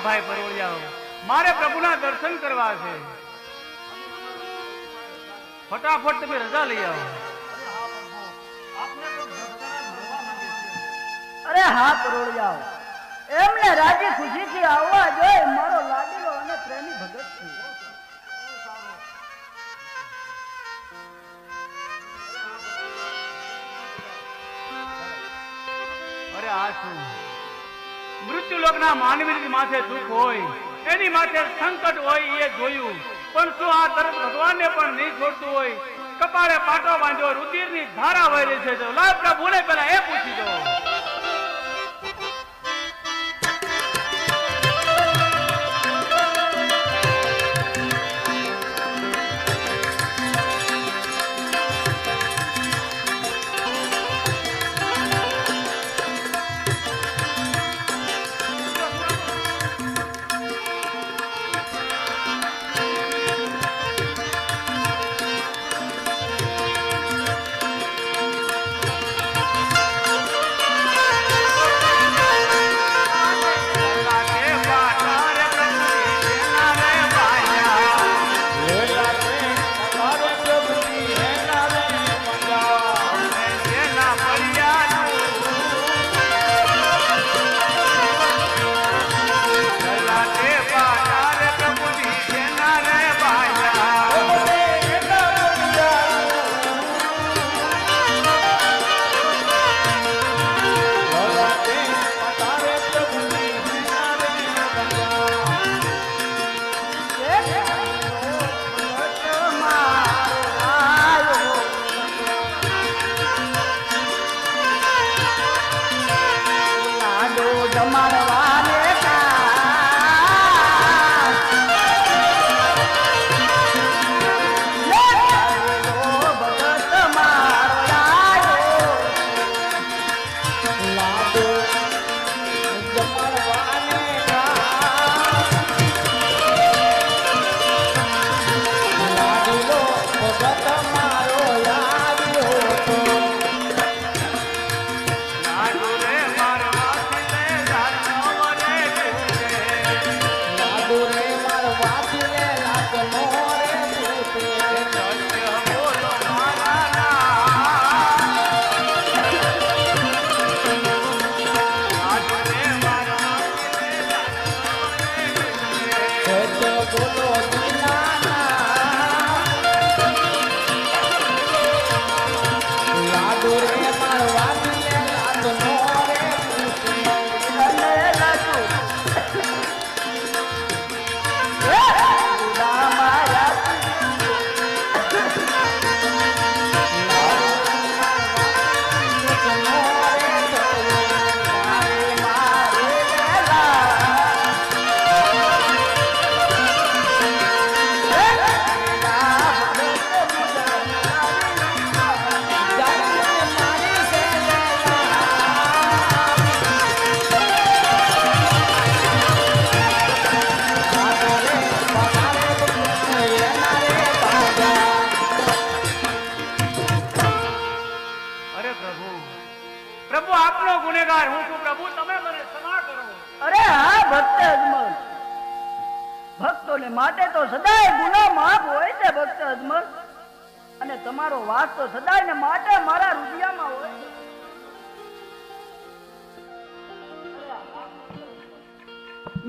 ભાઈ પરોળિયાઓ, મારે પ્રભુના દર્શન કરવા છે. ફટાફટ તમે રજા લઈ આવો. અરે હા પરોળિયાઓ, એમને રાજી ખુશીથી આવવા જોઈએ. મારો લાડેલો અને પ્રેમી ભગત છે. અરે આ શું? મૃત્યુ લોકના માનવી માથે દુઃખ હોય, એની માથે સંકટ હોય એ જોયું, પણ શું આ તરફ ભગવાનને પણ નહીં છોડતું હોય? કપાળે પાટો બાંધ્યો, રુધિરની ધારા વહી રહી છે. તો લાવ પ્રભુને પેલા એ પૂછી દો. ભક્તોને માટે તો સદાય ગુનો માફ હોય છે ભક્ત અજમલ, અને તમારો વાસ તો સદાય ને માટે મારા હૃદયમાં હોય છે.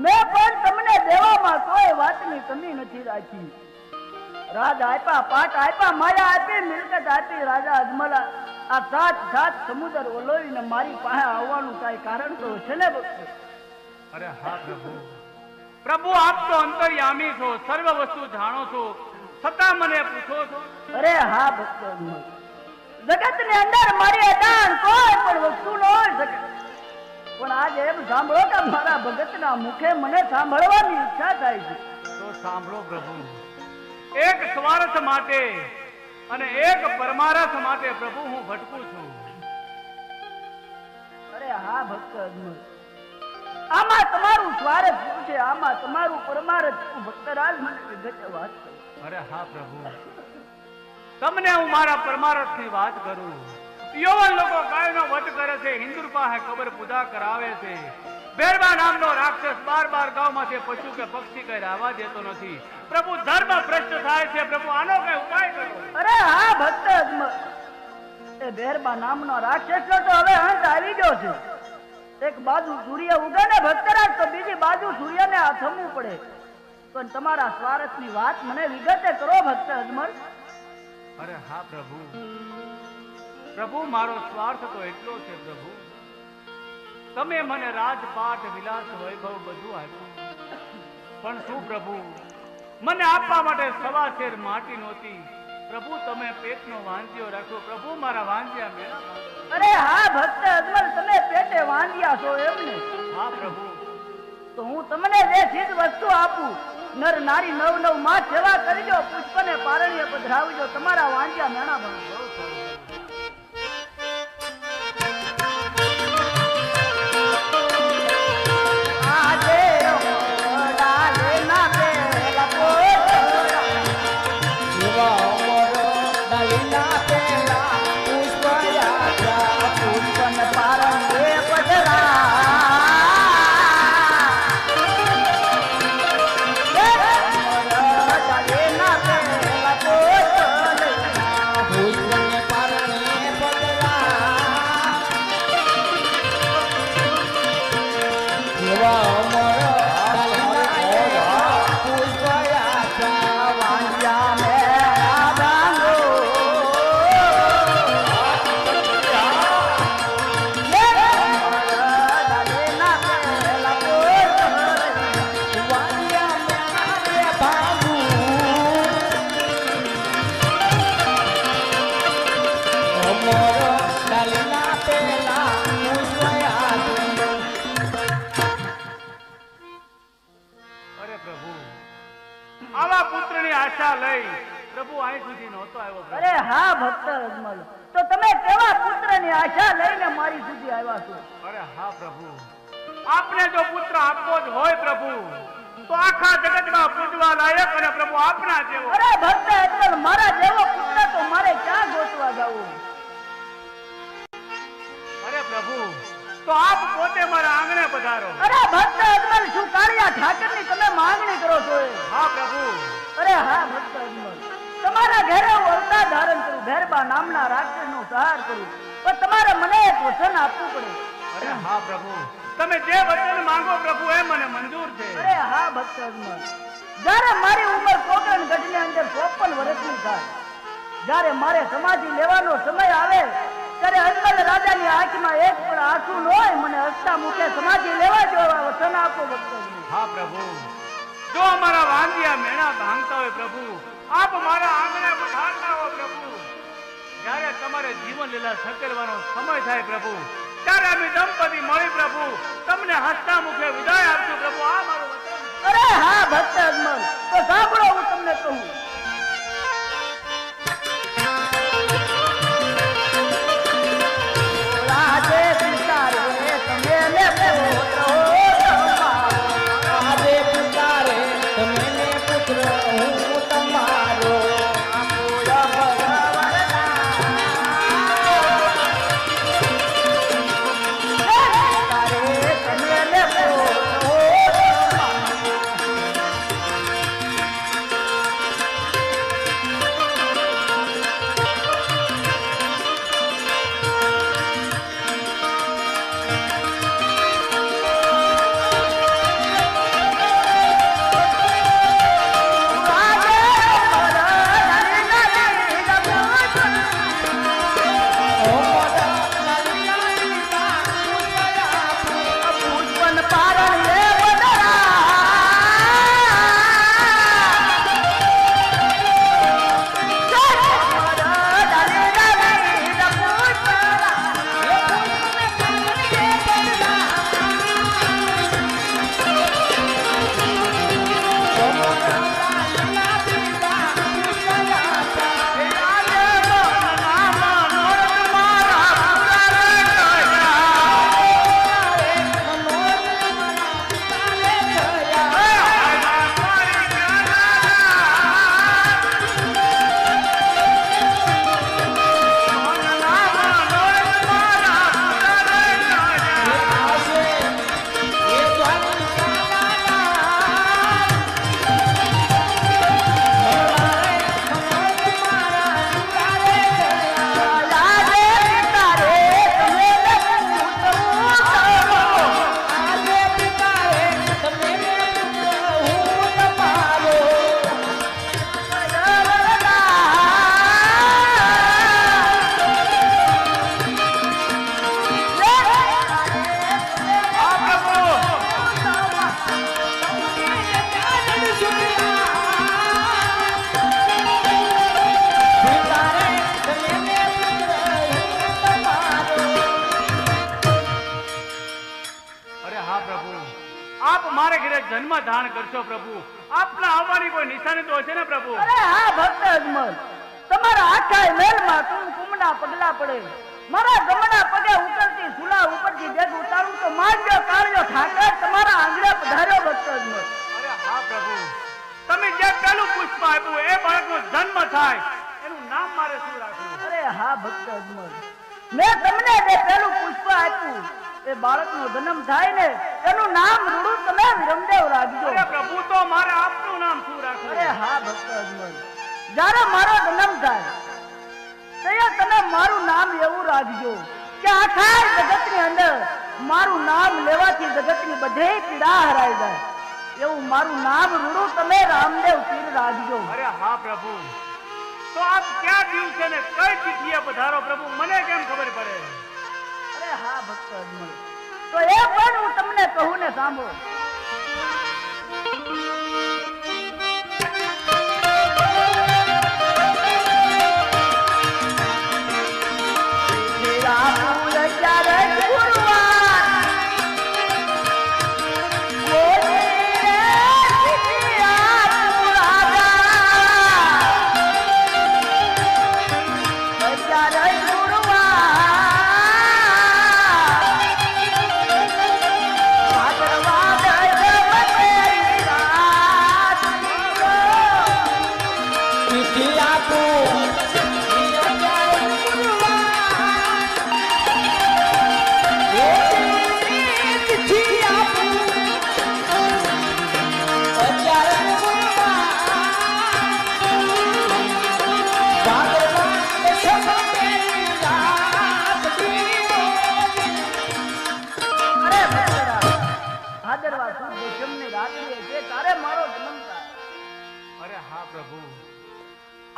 મેં પણ તમને દેવામાં કોઈ વાતની કમી નથી રાખી. રાજ આપ્યા, પાટ આપ્યા, માયા આપી, મિલકત આપી. રાજા અજમલા આ સાત સમુદ્ર ઓલોવીને મારી પાસે આવવાનું કઈ કારણ તો છે ને ભક્ત? અરે હા પ્રભુ, પ્રભુ આપ તો અંતર્યામી છો, સર્વ વસ્તુ જાણો છો, છતાં મને પૂછો છો? અરે હા ભક્ત અજમલ, જગત ની અંદર મારી અદાન કોઈ પણ વસ્તુ ન હોઈ શકે, પણ આજે એમ સાંભળો કે મારા ભગતના મુખે મને સાંભળવાની ઈચ્છા થાય છે. તો સાંભળો પ્રભુ, એક સ્વાર્થ માટે અને એક પરમારથ માટે પ્રભુ હું ભટકું છું. અરે હા ભક્ત અજમલ, આમાં તમારું સ્વાર્થ શું છે, આમાં તમારું પરમારથ શું? ભક્તરાજ મને વિગતે વાત કરો. અરે હા પ્રભુ, તમને હું મારા પરમારથની વાત કરું. યવન લોકો ગાયનો વટ કરે છે, હિન્દુર પાસે કબર પૂજા કરાવે છે. બેરબા નામનો રાક્ષસ બાર ગામમાંથી પશુ કે પક્ષી કઈ આવવા દેતો નથી. પ્રભુ ધર્મ ભ્રષ્ટ થાય છે. પ્રભુ આનો કઈ ઉપાય કરો. અરે હા ભક્ત અજમલ, એ બેરબા નામનો રાક્ષસ તો હવે અંત આવી ગયો છે. એક બાજુ સૂર્ય ઉગે ને ભક્તરાજ, તો બીજી બાજુ સૂર્યને આથમવું પડે. પણ તમારા સ્વાર્થની વાત મને વિગતે કરો ભક્ત અજમલ. અરે હા પ્રભુ, પ્રભુ મારો સ્વાર્થ તો એટલો છે પ્રભુ, તમે મને રાજપાટ વિલાસ વૈભવ બધું આપ્યું, પણ શું પ્રભુ, મને આપવા માટે સવા શેર માટી નહોતી. પ્રભુ તમે પેટનો વાંજ્યો રાખો. પ્રભુ મારા વાંજ્યા મેળા. અરે હા ભક્ત અજમલ, તમે પેટે વાંજ્યા છો એમ ને? હા પ્રભુ. તો હું તમને જે ચીજ વસ્તુ આપું, નર નારી નવ માં સેવા કરજો, પુષ્પને પારણીય પધરાવજો, તમારા વાંજ્યા મેણા બનો. અરે હા ભક્ત અજમલ, તો તમે કેવા પુત્રની આશા લઈને મારી સુધી આવ્યા છો? અરે હા પ્રભુ, આપને જો પુત્ર આપવો જ હોય પ્રભુ, તો આખા જગતમાં પૂજવા લાયક અને પ્રભુ આપના જેવો. અરે ભક્ત અજમલ, મારા જેવો પુત્ર તો મારે ક્યાં ગોતવા જવું? અરે પ્રભુ, તો આપ પોતે મારા આંગણે પધારો. અરે ભક્ત અજમલ, શું કાળિયા ઠાકરની તમે માંગણી કરો છો? હા પ્રભુ. અરે હા ભક્ત અજમલ, તમારા ઘરે હું અવતાર ધારણ કરું, ભેરબા નામના રાક્ષસનો સંહાર કરું, પણ તમારે મને એક વચન આપવું પડે. અરે હા પ્રભુ, તમે જે વચન માંગો પ્રભુ એ મને મંજૂર છે. અરે હા ભક્ત અજમલ, જ્યારે મારી ઉંમર કોકણ ગઢની અંદર 54 વર્ષની થાય, જ્યારે મારે સમાધિ લેવાનો સમય આવે, ત્યારે અજમલ રાજાની આંખમાં એક પણ આંસુ ન હોય, મને હસતા મુખે સમાધિ લેવા જો વચન આપો ભક્ત અજમલ. હા પ્રભુ, જો અમારા વાંદિયા મેણા ભાંગતા હોય પ્રભુ, આપ મારા આંગણે પધારતા હો પ્રભુ. જ્યારે તમારે જીવન લીલા સંકેલવાનો સમય થાય પ્રભુ, ત્યારે અમે દંપતી મળી પ્રભુ તમને હસતા મુખે વિદાય આપશું પ્રભુ. આ મારું વચન. અરે હા ભક્ત અજમલ, તો સાંભળો હું તમને કહું. રાજે પિતા રે તમે ને પુત્ર રાજે પિતા રે તમે ને પુત્ર હું તમારો. જન્મ ધારણ કરશો પ્રભુ? આપના આવવાની કોઈ નિશાની તો હશે ને પ્રભુ? અરે હા ભક્ત અજમલ, તમારા આખા મહેલમાં કુમકુમના પગલા પડે, મારા ગમના પગે ઉતરતી સુલા ઉપરથી દેખ ઉતારું તો માંડ્યો કાળ્યો ઠાકર તમારા આંગણે પધાર્યો ભક્ત અજમલ. અરે હા પ્રભુ, તમે જે પેલું પુષ્પ આપ્યું એ બાળકનો જન્મ થાય એનું નામ મારે શું રાખવું? અરે હા ભક્ત અજમલ, મેં તમને જે પેલું પુષ્પ આપ્યું એ બાળકનો જન્મ થાય ને એનું નામ રૂડું તમે વિરમદેવ રાખજો. અરે પ્રભુ, તો મારે આપનું નામ શું રાખવું? અરે હા ભક્ત અજમલ, જ્યારે મારો જન્મ થાય ત્યારે તમે મારું નામ એવું રાખજો કે આખા જગતની અંદર મારું નામ લેવાથી જગતની બધી પીડા હરાઈ જાય, એવું મારું નામ રૂડું તમે રામદેવ પીર રાખજો. અરે હા પ્રભુ, તો આપ ક્યાં દિવસે ને કઈ તિથિએ પધારો પ્રભુ, મને કેમ ખબર પડે? અરે હા ભક્ત અજમલ, તો એ પણ હું તમને કહું ને સાંભળો.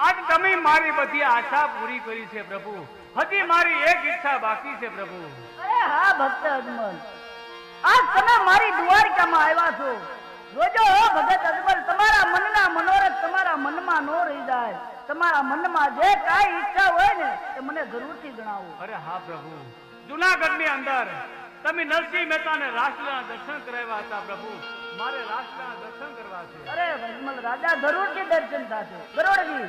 આજ તમે મારી બધી આશા પૂરી કરી છે પ્રભુ, હજી મારી એક ઈચ્છા બાકી છે પ્રભુ. અરે હા ભક્ત અજમલ, આજ તમે મારી દ્વારકામાં આવ્યા છો. જોજો ભગત અજમલ, તમારા મનના મનોરથ તમારા મનમાં ન રહી જાય. તમારા મનમાં જે કાંઈ ઈચ્છા હોય ને એ મને જરૂરથી જણાવો. અરે હા પ્રભુ, જુનાગઢની અંદર તમે નરસિંહ મહેતાને રાસલીલાના દર્શન કરાવ્યા હતા પ્રભુ, મારે રાસલીલાના દર્શન કરવા છે. અરે અજમલ રાજા, જરૂરથી દર્શન થશે. ગરોડજી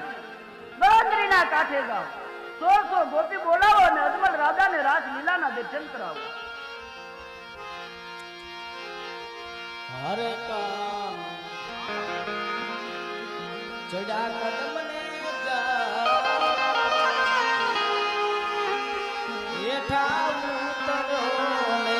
ગોંદરીના કાંઠે જાઓ, 100 ગોપી બોલાવો અને અજમલ રાજાને રાસલીલાના દર્શન કરાવો. હરે કામ ચડા કદમને જા ઉતરો ને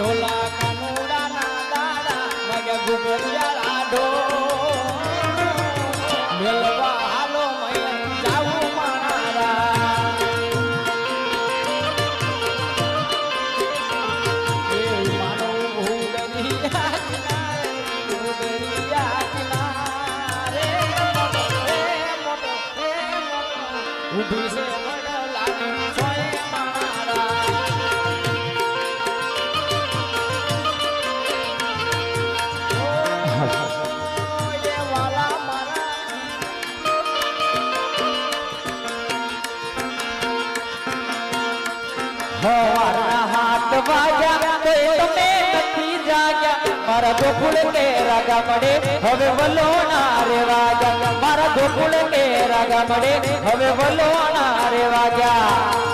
ઢોલા કનુડા ના દાડા મગે ગુગરિયા લાડો મેલવા હાલો મય જાવું મારા એ માનો ભૂડરિયા કિનારે મોટો ઉભી છે લાગી સોય મારા વાગ્યા તોય તમે નથી જાગ્યા મારા ગોકુળ કે રાગા મળે હવે વલોણા રે વાગ્યા મારા ગોકુળ કે રાગા મળે હવે વલોણા રે વાગ્યા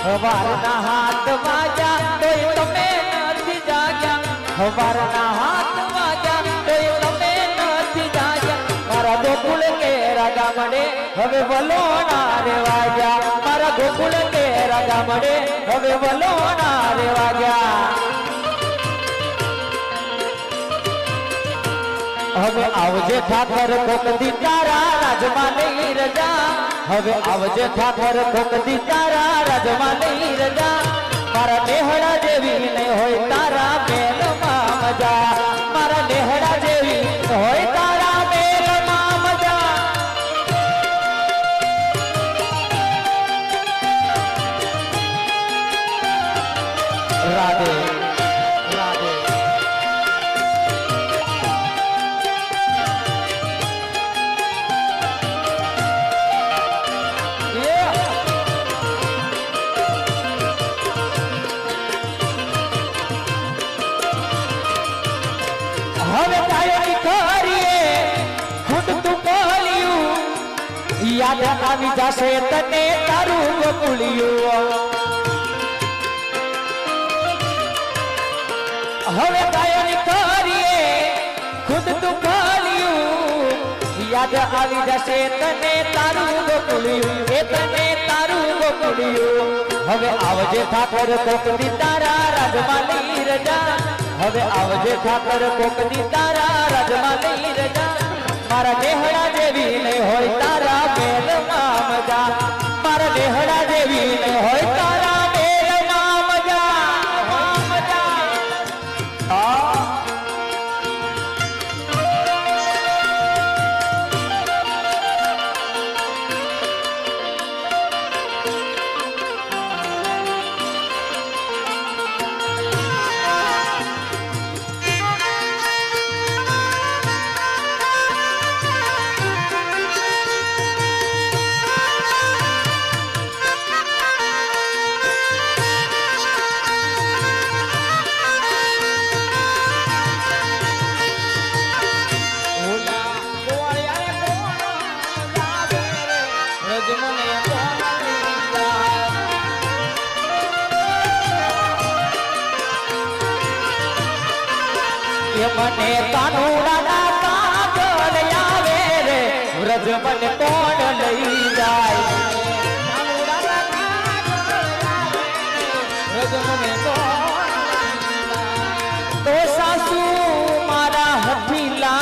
હવારના હાથ વાગ્યા તોય તમે નથી જાગ્યા હવારના હાથ વાગ્યા તોય તમે નથી જાગ્યા મારા ગોકુળ કે રાગા મળે હવે વલોણા રે વાગ્યા મારા ગોકુળ કે રાગા મળે હવે વલોણા રે વાગ્યા હવે આવજે ઠાકર કોક દી તારા રાજમાં નહીં રજા હવે આવજે ઠાકર કોક દી તારા રાજમાં નહીં રજા મારા નેહડા જેવી નહીં હોય તારા મેલમાં મજા મારા નેહડા જેવી હોય તારા મેલમાં મજા રાધે રાધે હવે કાયની કરીએ ખુદ તું બોલ્યું યાદ આવી જશે તને તારું ગોકુળિયું હવે કાયની કરીએ ખુદ તું બોલ્યું યાદ આવી જશે તને તારું ગોકુળિયું એ તને તારું ગોકુળિયું હવે આવજે ઠાકર કોક દી તારા રાજમાં નહીં રજા હવે આવજે ઠાકર કોક દી તારા રાજમાં નહીં રજા મારા નેહડા જેવી નહીં હોય તારા મેલમાં મજા મારા નેહડા જેવી નહીં હોય તારા મેલમાં મજા મજા મને કાનુડાના કાગળ આવે રે વ્રજ મને કોણ લઈ જાય કાનુડાના કાગળ આવે વ્રજ મને કોણ તો સાસુ મારા હઠીલા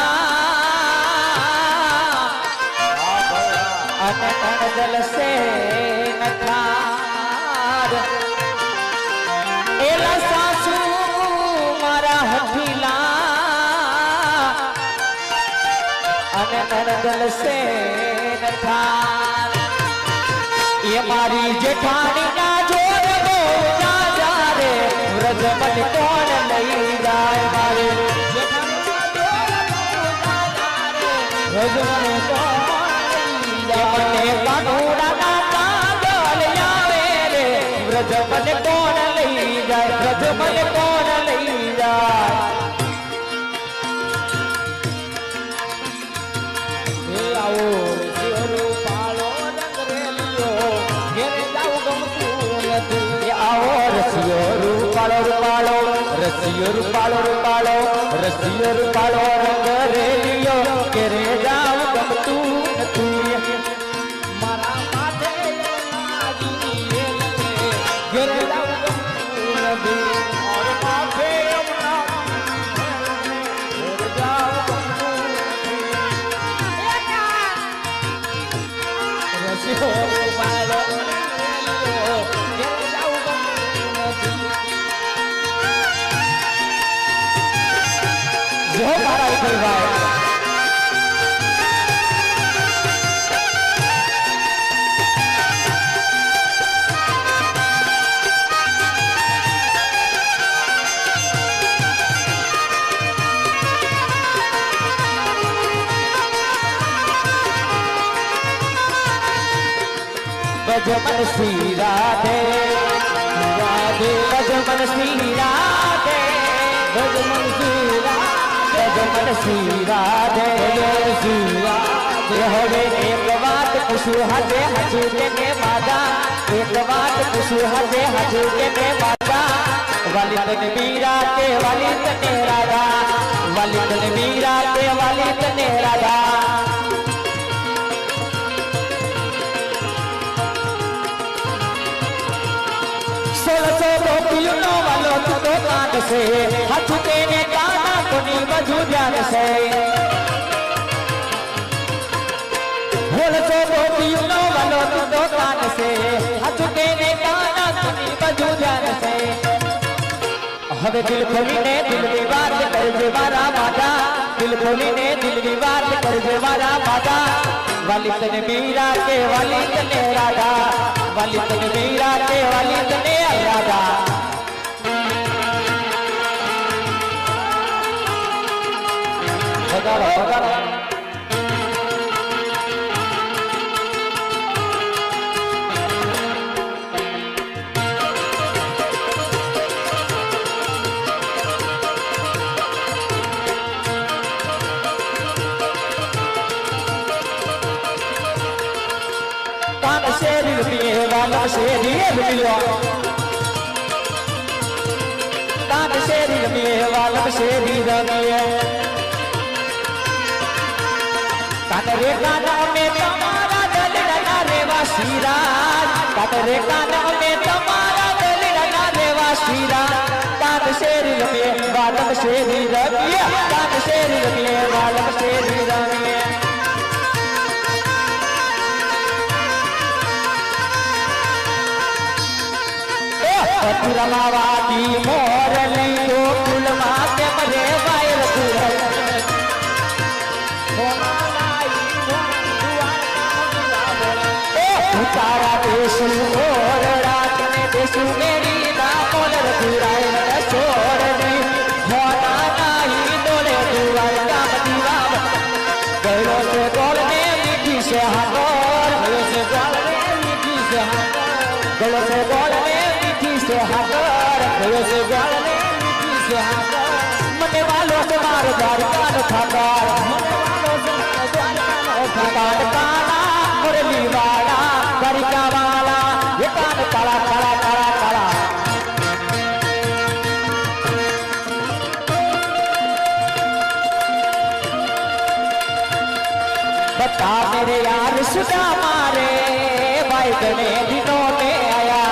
અને તણ જલસે નખાર એલા સાસુ મારા હઠીલા અને નરદલ સે નથાર એ મારી જેઠાણી ના જોર બહુ જા રે વ્રજ મને કોણ લઈ જાય મારી જેઠાણી ના જોર બહુ જા રે વ્રજ મને કોણ લઈ જાય મને કાનુડા ના કાગળ આવે રે વ્રજ મને કોણ લઈ જાય વ્રજ મને કોણ લઈ જાય રસિયો રૂપાળો રંગ રેલિયો ઘેરે જાવ ગમતું નથી મારા માથે ઘેરે જાવ ગમતું નથી મારા માથે ઘેરે જાવ ગમતું નથી રસિયો રૂપાળો ઘેરે જાવ ગમતું નથી જો મારા ભાઈ भजमन श्री राधे राधे भजमन श्री राधे भजमन श्री राधे भजमन श्री राधे श्री राधे हवे एक बात पूछू हजे हजू के बाजा एक बात पूछू हजे हजू के बाजा वाली तन मीरा के वाली तने राधा वाली तन मीरा के वाली तने राधा 1600 गोपियों वालों तो कान से हाथ देने काना कोनी बजू जान से 1600 गोपियों वालों तो कान से हाथ देने काना कोनी बजू जान से हमें दिल खोली ने दिल की बात कर दे मारा माता दिल खोली ने दिल की बात कर दे मारा माता वाली तने मीरा के वाली तने राधा वाली तने मीरा के वाली तने राधा भगारा भगारा वाला शेरी मिलो कान शेरी मिले वाला शेरी रमिए कान रे कान में तुम्हारा दिल डना रे वासीराज कान रे कान में तुम्हारा दिल डना रे वासीराज कान शेरी मिले वाला शेरी रमिए कान शेरी मिले वाला शेरी रमिए पुरमावादी मोरली तो फूल माते मरे बायर पुरल तारा देशु और रात में देशु मेरी ना मोलर पुराय न छोड़नी होना नहीं डोले दुआर का दीवार गलो से गोल में मिट्टी से हाथोर गलो से गोल में मिट्टी से हाथोर गलो से गोल में से हाथर गयो से गाल में मिट्टी से हाथर मने वालों से मार दार कान ठाकर मने वालों से मार दार कान ठाकर काना मुरली वाला गरिका वाला ये कान काला काला काला काला बता मेरे यार सुधा मारे भाई बने दिनों में आया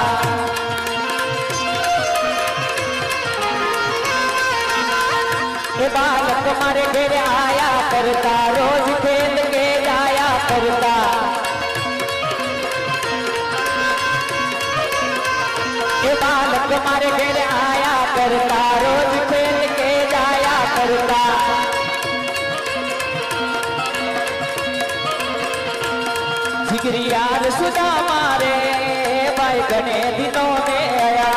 बालक मारे घर आया करता रोज खेल के जाया करता बालक मारे घर आया करता रोज खेल के जाया करता जिगरी यार सुधा मारे भाई गने दिनों में आया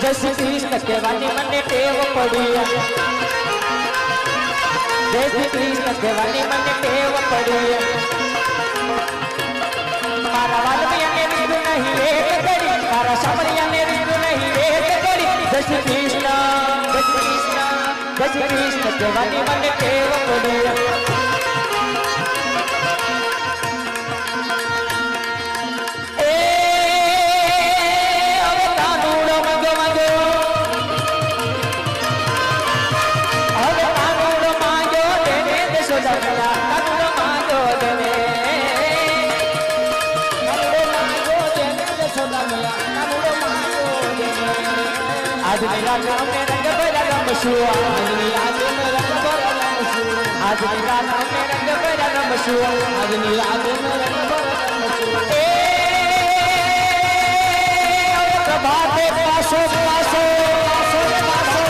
जैसे कृष्ण के वाणी मने टेव पड़ी जैसे कृष्ण के वाणी मने टेव पड़ी मारा वाल में ने रिदु नहीं एक कड़ी मारा समरिया ने रिदु नहीं एक कड़ी जैसे कृष्ण के वाणी मने टेव पड़ी आज मेरा नाम में रंग भरा रमशुआ आज मेरा नाम में रंग भरा रमशुआ आज मेरा नाम में रंग भरा रमशुआ आज मेरा नाम में रंग भरा रमशुआ ए प्रभाते पासो पासो पासो पासो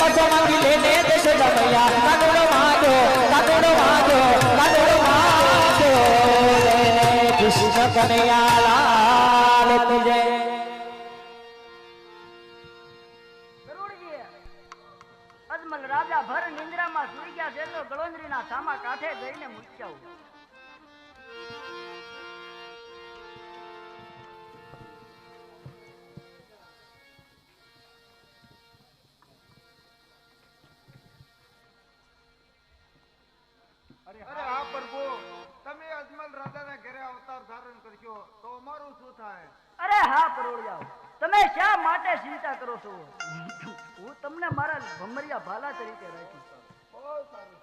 પાછો માંગી લેને દેશ રમૈયા કાગડો વાજો કાગડો વાજો કાગડો વાજો કૃષ્ણ કનૈયા લાલ કી જય ગરુડજી અજમલ રાજા ભર નિંદ્રામાં સૂઈ ગયા છે તો ગળોંદરીના સામા કાંઠે જઈને મૂક્યા અરે હા પ્રભુ તમે અજમલ રાજાના ઘરે અવતાર ધારણ કરશો તો અમારું શું થાય? અરે હા પરોળિયાઓ તમે શા માટે ચિંતા કરો છો હું તમને મારા ભમરિયા ભાલા તરીકે રાખીશ બહુ સારું.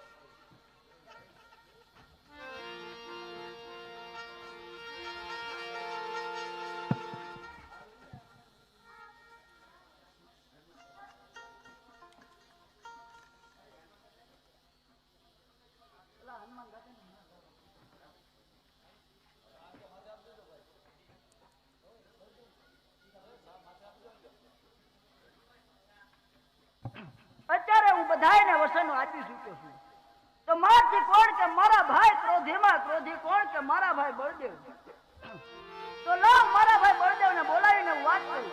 અત્યારે હું બધાયને વસનો આપી ચૂક્યો છું તો મારથી કોણ કે મારા ભાઈ ક્રોધીમાં ક્રોધી કોણ કે મારા ભાઈ બળદેવ તો લો મારા ભાઈ બળદેવને બોલાવીને હું વાત કરું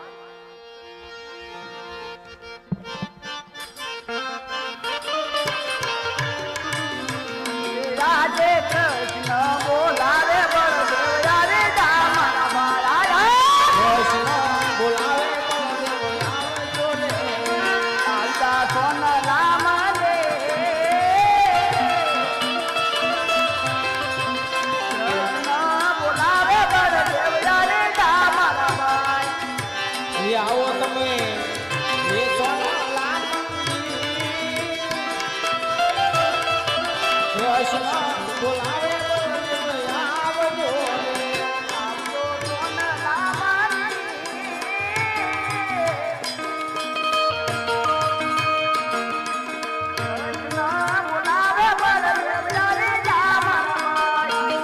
રાધે કૃષ્ણ બોલાવે બળદેવ યારે જા મારા ભાઈ કૃષ્ણ બોલાવે સોન રામ દે કૃષ્ણ બોલાવે બળદેવ યારે જા મારા ભાઈ આવો તમે એ સોના લાલ કૃષ્ણ બોલાવે આવજો આવજો સોન રામ કૃષ્ણ બોલાવે બળદેવ યારે જા મારા ભાઈ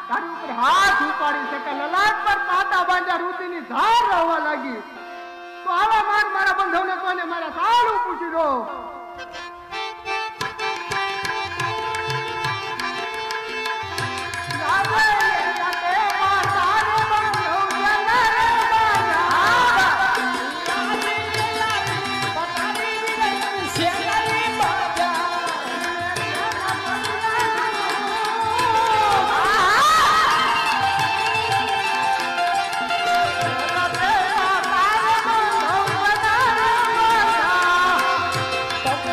તારી ઉપર હાથ ઉપાડી શકે લલાટ પર પાટા બાંધ્યા રુધિરની ધાર રહેવા લાગી તો આવા માન મારા બંધવને કોને મારા સારું પૂછી દો તો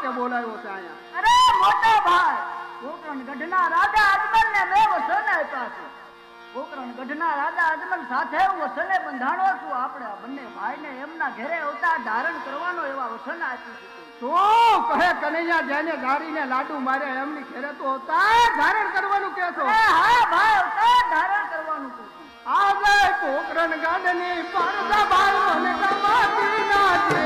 માટે બોલાવ્યો છે અહીંયા? અરે મોટા ભાઈ, પોકરણ ગઢના રાજા અજમલને મેં વસને આપ્યા છે. પોકરણ ગઢના રાજા અજમલ સાથે હું વસને બંધાણો છું. આપણે આ બંને ભાઈને એમના ઘરે અવતાર ધારણ કરવાનો એવા વસન આપ્યું છે. તો કહે કનૈયા જેને જારીને લાડુ મારે એમની ઘરે તો અવતાર ધારણ કરવાનું કે છો? હા ભાઈ, અવતાર ધારણ કરવાનું કહું છું. આજે પોકરણ ગાડની પરદા ભાઈ મને કમાતી ના છે.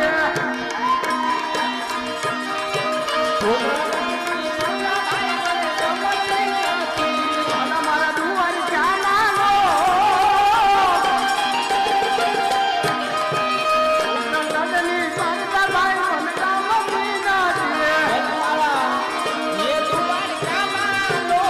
મારા દુવાર ચાલાનો પોકરણ ગાડની પરદા ભાઈ મને કમાતી ના છે. ये तुम्हारे क्या मानो